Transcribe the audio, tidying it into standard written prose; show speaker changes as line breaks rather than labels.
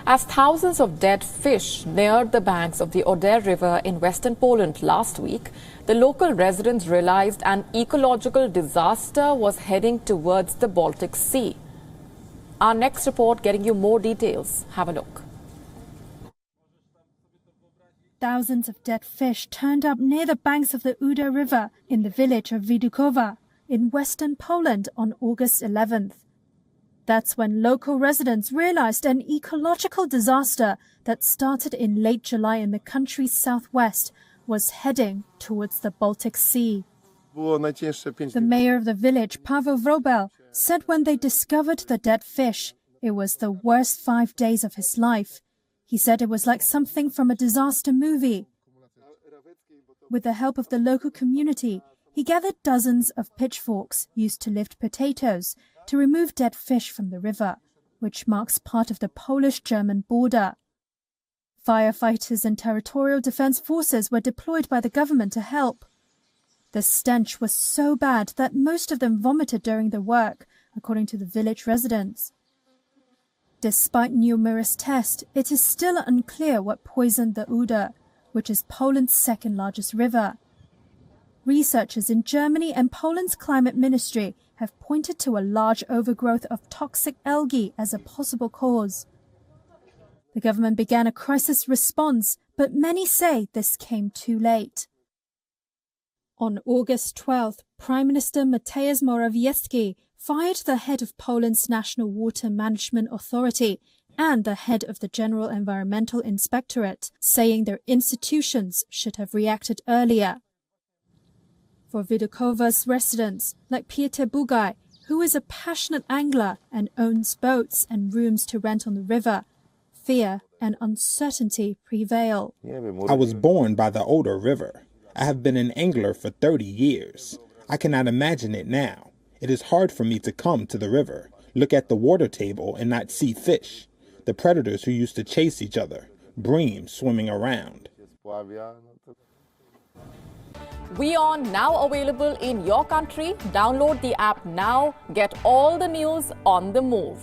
as thousands of dead fish neared the banks of the Oder River in western Poland last week, the local residents realized an ecological disaster was heading towards the Baltic Sea. Our next report getting you more details. Have a look.
Thousands of dead fish turned up near the banks of the Oder River in the village of Widukowa in western Poland on August 11th. That's when local residents realized an ecological disaster that started in late July in the country's southwest was heading towards the Baltic Sea. The mayor of the village, Paweł Wróbel, said when they discovered the dead fish, it was the worst 5 days of his life. He said it was like something from a disaster movie. With the help of the local community, he gathered dozens of pitchforks used to lift potatoes to remove dead fish from the river, which marks part of the Polish-German border. Firefighters and territorial defense forces were deployed by the government to help. The stench was so bad that most of them vomited during the work, according to the village residents. Despite numerous tests, it is still unclear what poisoned the Oder, which is Poland's second largest river. Researchers in Germany and Poland's climate ministry have pointed to a large overgrowth of toxic algae as a possible cause. The government began a crisis response, but many say this came too late. On August 12th, Prime Minister Mateusz Morawiecki fired the head of Poland's National Water Management Authority and the head of the General Environmental Inspectorate, saying their institutions should have reacted earlier. For Widukowa's residents, like Piotr Bugaj, who is a passionate angler and owns boats and rooms to rent on the river, fear and uncertainty prevail.
I was born by the Oder River. I have been an angler for 30 years. I cannot imagine it now. It is hard for me to come to the river, look at the water table and not see fish, the predators who used to chase each other, bream swimming around.
WION now available in your country. Download the app now. Get all the news on the move.